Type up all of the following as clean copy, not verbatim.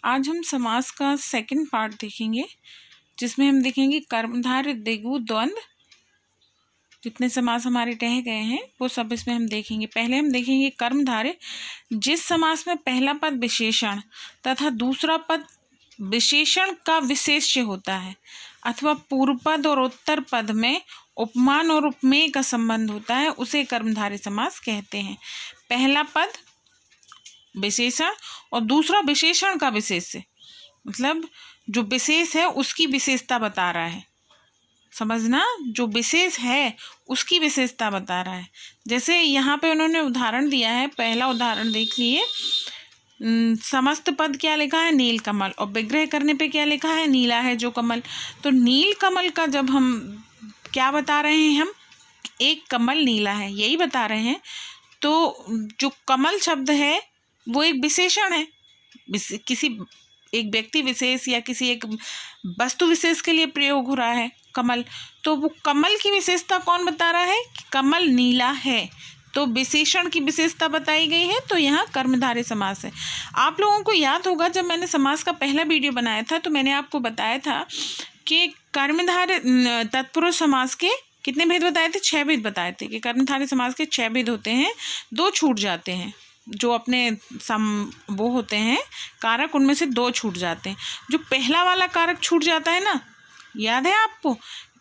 आज हम समास का सेकंड पार्ट देखेंगे, जिसमें हम देखेंगे कर्मधारय, द्विगु, द्वंद्व। जितने समास हमारे रह गए हैं वो सब इसमें हम देखेंगे। पहले हम देखेंगे कर्मधारय। जिस समास में पहला पद विशेषण तथा दूसरा पद विशेषण का विशेष्य होता है, अथवा पूर्व पद और उत्तर पद में उपमान और उपमेय का संबंध होता है, उसे कर्मधारय समास कहते हैं। पहला पद विशेषण और दूसरा विशेषण का विशेष्य, मतलब जो विशेष है उसकी विशेषता बता रहा है। समझना, जो विशेष है उसकी विशेषता बता रहा है। जैसे यहाँ पे उन्होंने उदाहरण दिया है, पहला उदाहरण देख लिए। समस्त पद क्या लिखा है? नील कमल, और विग्रह करने पे क्या लिखा है? नीला है जो कमल। तो नील कमल का जब हम क्या बता रहे हैं, हम एक कमल नीला है यही बता रहे हैं। तो जो कमल शब्द है वो एक विशेषण है, किसी एक व्यक्ति विशेष या किसी एक वस्तु विशेष के लिए प्रयोग हो रहा है कमल। तो वो कमल की विशेषता कौन बता रहा है? कमल नीला है, तो विशेषण की विशेषता बताई गई है। तो यहाँ कर्मधारय समास है। आप लोगों को याद होगा, जब मैंने समास का पहला वीडियो बनाया था तो मैंने आपको बताया था कि कर्मधारय तत्पुरुष समास के कितने भेद बताए थे? 6 भेद बताए थे कि कर्मधारय समास के 6 भेद होते हैं, 2 छूट जाते हैं। जो अपने वो होते हैं कारक, उनमें से 2 छूट जाते हैं। जो पहला वाला कारक छूट जाता है ना, याद है आपको?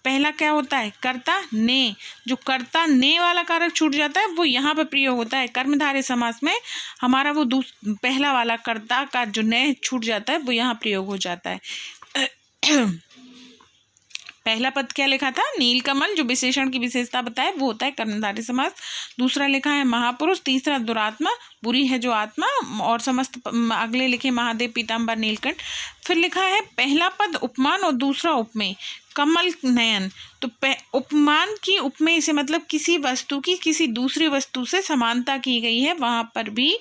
पहला क्या होता है? कर्ता ने। जो कर्ता ने वाला कारक छूट जाता है वो यहाँ पे प्रयोग होता है। कर्मधारय समास में हमारा वो पहला वाला कर्ता का जो ने छूट जाता है वो यहाँ प्रयोग हो जाता है। पहला पद क्या लिखा था? नीलकमल, जो विशेषण की विशेषता बताए वो होता है कर्मधारय समास। दूसरा लिखा है महापुरुष, तीसरा दुरात्मा, बुरी है जो आत्मा, और समस्त अगले लिखे महादेव, पीताम्बर, नीलकंठ। फिर लिखा है पहला पद उपमान और दूसरा उपमेय, कमल नयन। तो उपमान की उपमेय से मतलब किसी वस्तु की किसी दूसरी वस्तु से समानता की गई है, वहां पर भी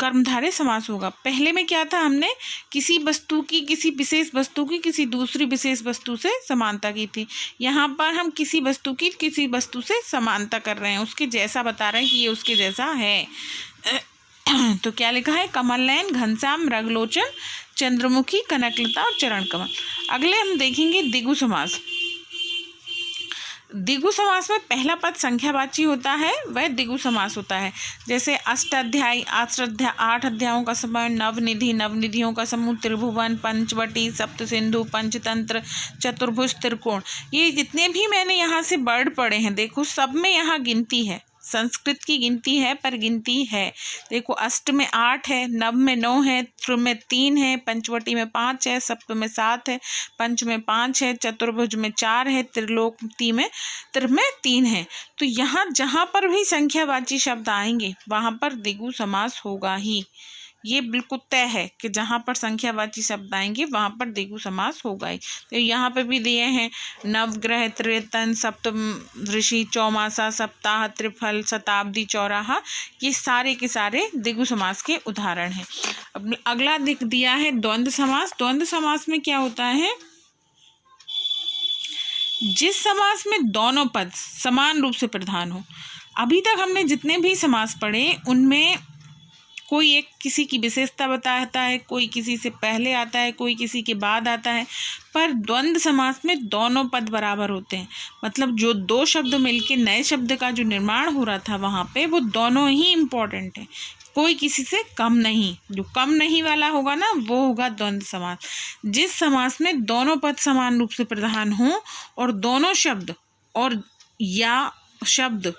कर्मधारय समास होगा। पहले में क्या था? हमने किसी वस्तु की किसी विशेष वस्तु की किसी दूसरी विशेष वस्तु से समानता की थी। यहाँ पर हम किसी वस्तु की किसी वस्तु से समानता कर रहे हैं, उसके जैसा बता रहे हैं कि ये उसके जैसा है। तो क्या लिखा है? कमल नयन, घनश्याम, रगलोचन, चंद्रमुखी, कनकलता और चरण कमल। अगले हम देखेंगे द्विगु समास। द्विगु समास में पहला पद संख्यावाची होता है, वह द्विगु समास होता है। जैसे अष्टाध्यायी, 8 अध्यायों का समूह, नवनिधि, नवनिधियों का समूह, त्रिभुवन, पंचवटी, सप्त सिंधु, पंचतंत्र, चतुर्भुज, त्रिकोण। ये जितने भी मैंने यहाँ से वर्ड पढ़े हैं, देखो सब में यहाँ गिनती है। संस्कृत की गिनती है पर गिनती है। देखो अष्ट में 8 है, नव में 9 है, ध्रुव में 3 है, पंचवटी में 5 है, सप्त में 7 है, पंच में 5 है, चतुर्भुज में 4 है, त्रिलोकी में 3 है। तो यहाँ जहाँ पर भी संख्यावाची शब्द आएंगे वहाँ पर द्विगु समास होगा ही। ये बिल्कुल तय है कि जहाँ पर संख्यावाची शब्द आएंगे वहाँ पर द्विगु समास होगा ही। तो यहाँ पे भी दिए हैं नवग्रह, त्रितन, सप्तम ऋषि, चौमासा, सप्ताह, त्रिफल, शताब्दी, चौराहा, ये सारे के सारे द्विगु समास के उदाहरण हैं। अब अगला दिया है द्वंद्व समास। द्वंद्व समास में क्या होता है? जिस समास में दोनों पद समान रूप से प्रधान हो। अभी तक हमने जितने भी समास पढ़े उनमें कोई एक किसी की विशेषता बताता है, कोई किसी से पहले आता है, कोई किसी के बाद आता है, पर द्वंद्व समास में दोनों पद बराबर होते हैं। मतलब जो 2 शब्द मिलके नए शब्द का जो निर्माण हो रहा था वहाँ पे वो दोनों ही इम्पोर्टेंट है, कोई किसी से कम नहीं। जो कम नहीं वाला होगा ना वो होगा द्वंद्व समास। जिस समास में दोनों पद समान रूप से प्रधान हों और दोनों शब्द और या शब्द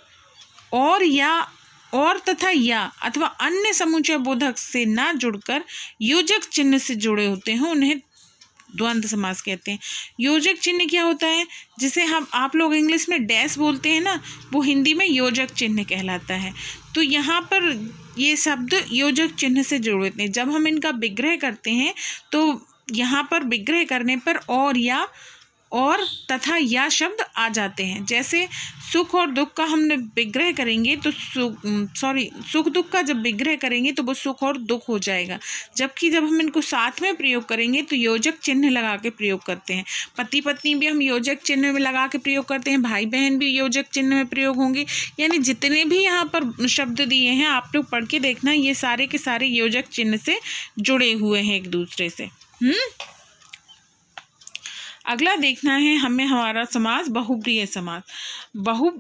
और तथा या अथवा अन्य समुच्चय बोधक से ना जुड़कर योजक चिन्ह से जुड़े होते हैं, उन्हें द्वंद्व समास कहते हैं। योजक चिन्ह क्या होता है? जिसे आप लोग इंग्लिश में डैश बोलते हैं ना, वो हिंदी में योजक चिन्ह कहलाता है। तो यहाँ पर ये शब्द योजक चिन्ह से जुड़े होते हैं। जब हम इनका विग्रह करते हैं तो यहाँ पर विग्रह करने पर और या और तथा या शब्द आ जाते हैं। जैसे सुख और दुख का हमने विग्रह करेंगे तो सुख दुख का जब विग्रह करेंगे तो वो सुख और दुख हो जाएगा, जबकि जब हम इनको साथ में प्रयोग करेंगे तो योजक चिन्ह लगा के प्रयोग करते हैं। पति पत्नी भी हम योजक चिन्ह में लगा के प्रयोग करते हैं, भाई बहन भी योजक चिन्ह में प्रयोग होंगे। यानी जितने भी यहाँ पर शब्द दिए हैं आप लोग पढ़ के देखना, ये सारे के सारे योजक चिन्ह से जुड़े हुए हैं एक दूसरे से। अगला देखना है हमें हमारा समास बहुब्रीहि समास।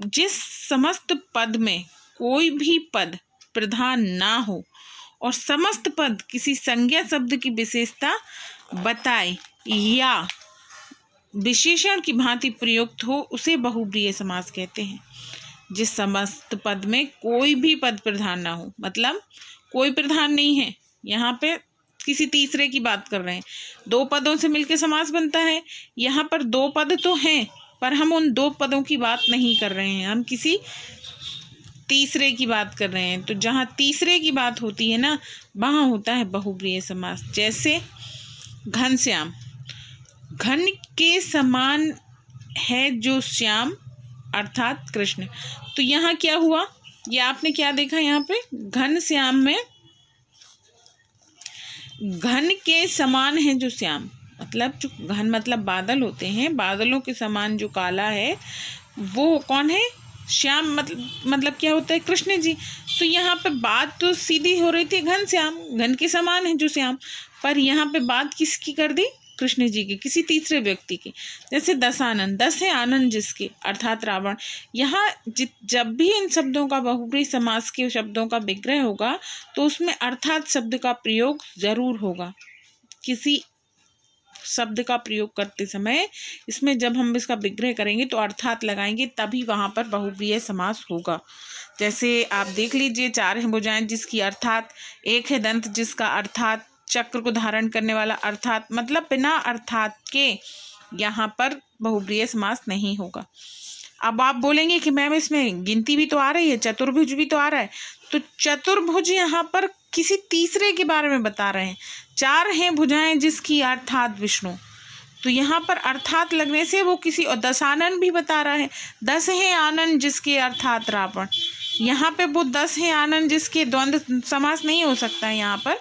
जिस समस्त पद में कोई भी पद प्रधान ना हो और समस्त पद किसी संज्ञा शब्द की विशेषता बताए या विशेषण की भांति प्रयुक्त हो उसे बहुब्रीहि समास कहते हैं। जिस समस्त पद में कोई भी पद प्रधान ना हो, मतलब कोई प्रधान नहीं है, यहाँ पे किसी तीसरे की बात कर रहे हैं। दो पदों से मिलकर समास बनता है, यहाँ पर दो पद तो हैं पर हम उन दो पदों की बात नहीं कर रहे हैं, हम किसी तीसरे की बात कर रहे हैं। तो जहाँ तीसरे की बात होती है ना, वहाँ होता है बहुब्रीहि समास। जैसे घनश्याम, घन के समान है जो श्याम अर्थात कृष्ण। तो यहाँ क्या हुआ, ये आपने क्या देखा, यहाँ पे घनश्याम में घन के समान है जो श्याम, मतलब जो घन मतलब बादल होते हैं, बादलों के समान जो काला है वो कौन है, श्याम। मतलब क्या होता है, कृष्ण जी। तो यहाँ पे बात तो सीधी हो रही थी घनश्याम, घन के समान है जो श्याम, पर यहाँ पे बात किसकी कर दी, कृष्ण जी की, किसी तीसरे व्यक्ति की। जैसे दशानन, 10 है आनंद जिसके अर्थात रावण। यहाँ जब भी इन शब्दों का बहुब्रीहि समास के शब्दों का विग्रह होगा तो उसमें अर्थात शब्द का प्रयोग जरूर होगा। किसी शब्द का प्रयोग करते समय इसमें जब हम इसका विग्रह करेंगे तो अर्थात लगाएंगे, तभी वहाँ पर बहुब्रीहि समास होगा। जैसे आप देख लीजिए, 4 हैं भुजाएं जिसकी अर्थात, 1 है दंत जिसका अर्थात, चक्र को धारण करने वाला अर्थात, मतलब बिना अर्थात के यहाँ पर बहुब्रीहि समास नहीं होगा। अब आप बोलेंगे कि मैम इसमें गिनती भी तो आ रही है, चतुर्भुज भी तो आ रहा है। तो चतुर्भुज यहाँ पर किसी तीसरे के बारे में बता रहे हैं। 4 हैं भुजाएं जिसकी अर्थात विष्णु, तो यहाँ पर अर्थात लगने से वो किसी, और दशानन भी बता रहा है। 10 हैं आनंद जिसके अर्थात रावण, यहाँ पे वो 10 हैं आनंद जिसके द्वंद्व समास नहीं हो सकता है, यहाँ पर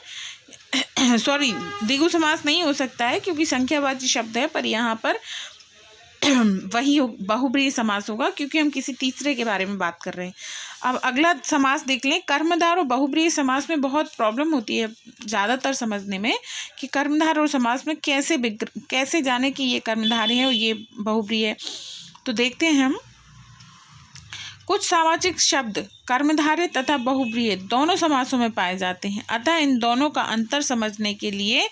सॉरी द्विगु समास नहीं हो सकता है क्योंकि संख्यावाची शब्द है, पर यहाँ पर वही बहुब्रीहि समास होगा क्योंकि हम किसी तीसरे के बारे में बात कर रहे हैं। अब अगला समास देख लें। कर्मधार और बहुब्रीहि समास में बहुत प्रॉब्लम होती है ज़्यादातर समझने में कि कर्मधार और समास में कैसे जाने कि ये कर्मधारी है और ये बहुब्रीहि है। तो देखते हैं हम, कुछ सामाजिक शब्द कर्मधारय तथा बहुब्रीहि दोनों समासों में पाए जाते हैं, अतः इन दोनों का अंतर समझने के लिए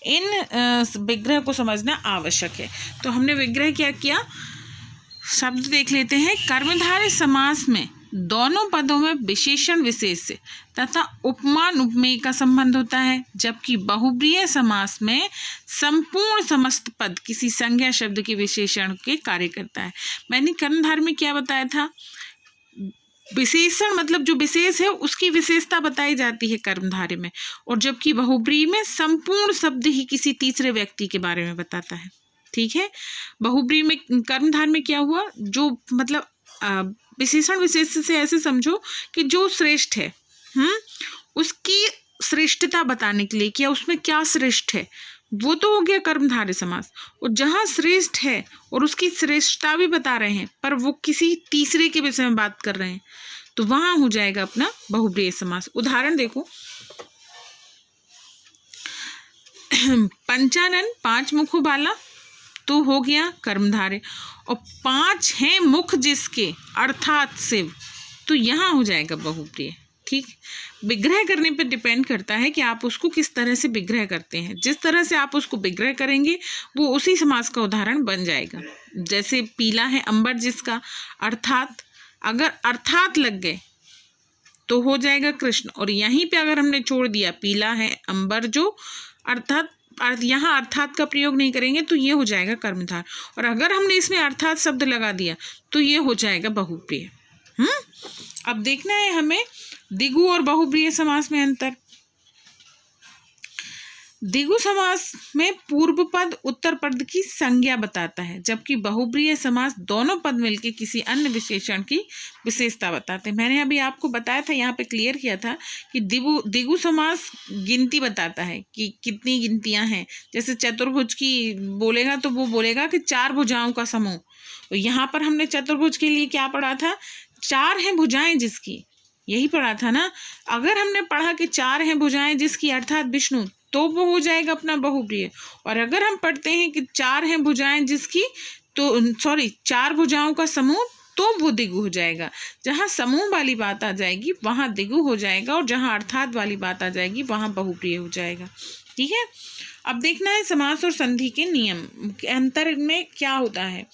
इन विग्रह को समझना आवश्यक है। तो हमने विग्रह क्या किया, शब्द देख लेते हैं। कर्मधारय समास में दोनों पदों में विशेषण विशेष तथा उपमान उपमेय का संबंध होता है, जबकि बहुब्रीहि समास में संपूर्ण समस्त पद किसी संज्ञा शब्द के विशेषण के कार्य करता है। मैंने कर्मधारय में क्या बताया था, विशेषण मतलब जो विशेष है उसकी विशेषता बताई जाती है कर्मधारय में, और जबकि बहुब्रीहि में संपूर्ण शब्द ही किसी तीसरे व्यक्ति के बारे में बताता है। ठीक है, बहुब्रीहि में कर्मधारय में क्या हुआ, जो मतलब विशेषण विशेष से ऐसे समझो कि जो श्रेष्ठ है, उसकी श्रेष्ठता बताने के लिए क्या उसमें क्या श्रेष्ठ है, वो तो हो गया कर्मधारय समास। और जहाँ श्रेष्ठ है और उसकी श्रेष्ठता भी बता रहे हैं पर वो किसी तीसरे के विषय में बात कर रहे हैं, तो वहाँ हो जाएगा अपना बहुब्रीहि समास। उदाहरण देखो, पंचानन 5 मुखों वाला तो हो गया कर्मधारय, और 5 हैं मुख जिसके अर्थात शिव, तो यहाँ हो जाएगा बहुब्रीहि। ठीक, विग्रह करने पर डिपेंड करता है कि आप उसको किस तरह से विग्रह करते हैं। जिस तरह से आप उसको विग्रह करेंगे वो उसी समास का उदाहरण बन जाएगा। जैसे पीला है अंबर जिसका अर्थात, अगर अर्थात लग गए तो हो जाएगा कृष्ण, और यहीं पे अगर हमने छोड़ दिया पीला है अंबर जो अर्थात, यहाँ अर्थात का प्रयोग नहीं करेंगे तो ये हो जाएगा कर्मधार, और अगर हमने इसमें अर्थात शब्द लगा दिया तो ये हो जाएगा बहुब्रीहि। अब देखना है हमें द्विगु और बहुब्रीहि समास में अंतर। द्विगु समास में पूर्व पद उत्तर पद की संज्ञा बताता है, जबकि बहुब्रीहि समास दोनों पद मिलके किसी अन्य विशेषण की विशेषता बताते हैं। मैंने अभी आपको बताया था, यहाँ पे क्लियर किया था कि द्विगु समास गिनती बताता है कि कितनी गिनतियां हैं। जैसे चतुर्भुज की बोलेगा तो वो बोलेगा कि 4 भुजाओं का समूह। तो यहाँ पर हमने चतुर्भुज के लिए क्या पढ़ा था, 4 हैं भुजाएं जिसकी, यही पढ़ा था ना। अगर हमने पढ़ा कि 4 हैं भुजाएं जिसकी अर्थात विष्णु, तो वो हो जाएगा अपना बहुप्रिय। और अगर हम पढ़ते हैं कि 4 हैं भुजाएं जिसकी, तो 4 भुजाओं का समूह, तो वो द्विगु हो जाएगा। जहाँ समूह वाली बात आ जाएगी वहाँ द्विगु हो जाएगा, और जहाँ अर्थात वाली बात आ जाएगी वहाँ बहुप्रिय हो जाएगा। ठीक है, अब देखना है समास और संधि के नियम के अंतर में क्या होता है।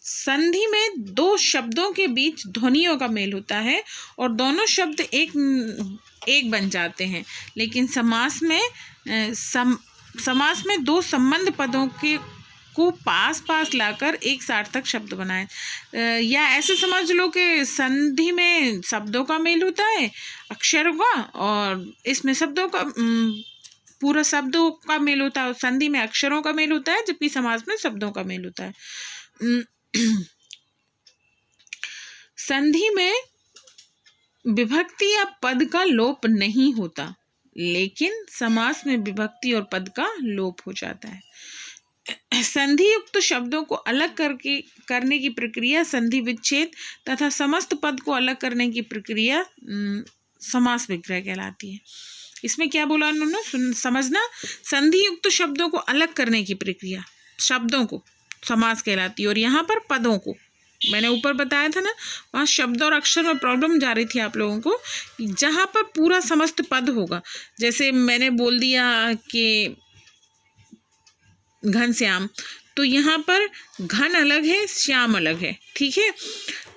संधि में 2 शब्दों के बीच ध्वनियों का मेल होता है और दोनों शब्द एक बन जाते हैं, लेकिन समास में 2 संबंध पदों को पास पास लाकर एक सार्थक शब्द बनाए। या ऐसे समझ लो कि संधि में शब्दों का मेल होता है, अक्षरों का, और इसमें शब्दों का पूरा शब्दों का मेल होता है। संधि में अक्षरों का मेल होता है, जबकि समास में शब्दों का मेल होता है। संधि में विभक्ति या पद का लोप नहीं होता, लेकिन समास में विभक्ति और पद का लोप हो जाता है। संधि युक्त शब्दों को अलग करने की प्रक्रिया संधि विच्छेद तथा समस्त पद को अलग करने की प्रक्रिया समास विग्रह कहलाती है। इसमें क्या बोला उन्होंने, समझना। संधि युक्त शब्दों को अलग करने की प्रक्रिया शब्दों को समास कहलाती है, और यहाँ पर पदों को, मैंने ऊपर बताया था ना, वहाँ शब्द और अक्षर में प्रॉब्लम जा रही थी आप लोगों को। जहाँ पर पूरा समस्त पद होगा, जैसे मैंने बोल दिया कि घनश्याम, तो यहाँ पर घन अलग है, श्याम अलग है। ठीक है,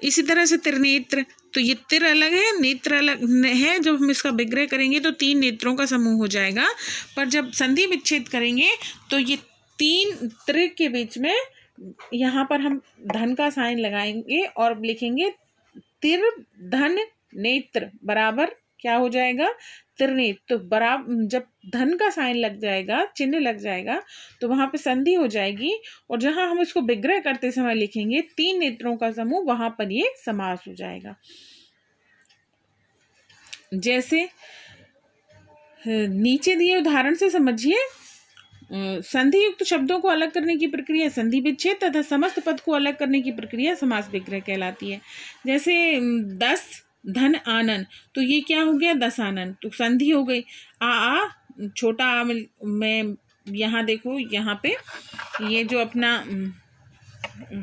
इसी तरह से त्रिनेत्र, तो ये तिर अलग है, नेत्र अलग है। जब हम इसका विग्रह करेंगे तो 3 नेत्रों का समूह हो जाएगा, पर जब संधि विच्छेद करेंगे तो ये 3 तिर के बीच में यहाँ पर हम धन का साइन लगाएंगे और लिखेंगे तिर धन नेत्र बराबर क्या हो जाएगा, त्रिनेत्र। तो बराबर जब धन का साइन लग जाएगा, चिन्ह लग जाएगा, तो वहां पे संधि हो जाएगी, और जहां हम इसको विग्रह करते समय लिखेंगे 3 नेत्रों का समूह, वहां पर ये समास हो जाएगा। जैसे नीचे दिए उदाहरण से समझिए। संधि युक्त शब्दों को अलग करने की प्रक्रिया संधि विच्छेद तथा समस्त पद को अलग करने की प्रक्रिया समास विग्रह कहलाती है। जैसे 10 धन आनन, तो ये क्या हो गया, 10 आनन, तो संधि हो गई। आ छोटा आ में यहाँ देखो, यहाँ पे ये जो अपना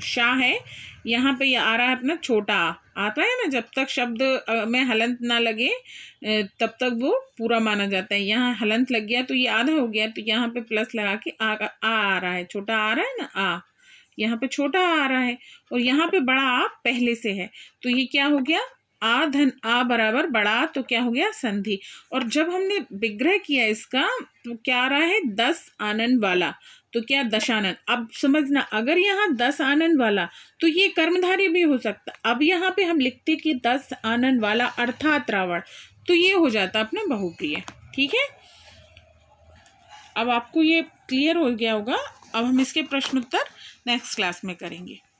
शाह है, यहाँ पे ये आ रहा है अपना छोटा आ, आता है ना। जब तक शब्द में हलंत ना लगे तब तक वो पूरा माना जाता है। यहाँ हलंत लग गया तो ये आधा हो गया, तो यहाँ पे प्लस लगा के आ रहा है, छोटा आ रहा है ना, आ यहाँ पे छोटा आ रहा है, और यहाँ पे बड़ा आ पहले से है, तो ये क्या हो गया, आ धन आ बराबर बड़ा, तो क्या हो गया, संधि। और जब हमने विग्रह किया इसका, तो क्या आ रहा है, 10 आनन वाला, तो क्या दशानन। अब समझना, अगर यहाँ 10 आनन वाला, तो ये कर्मधारय भी हो सकता। अब यहाँ पे हम लिखते कि 10 आनन वाला अर्थात रावण, तो ये हो जाता अपना बहुप्रिय। ठीक है, अब आपको ये क्लियर हो गया होगा। अब हम इसके प्रश्न उत्तर नेक्स्ट क्लास में करेंगे।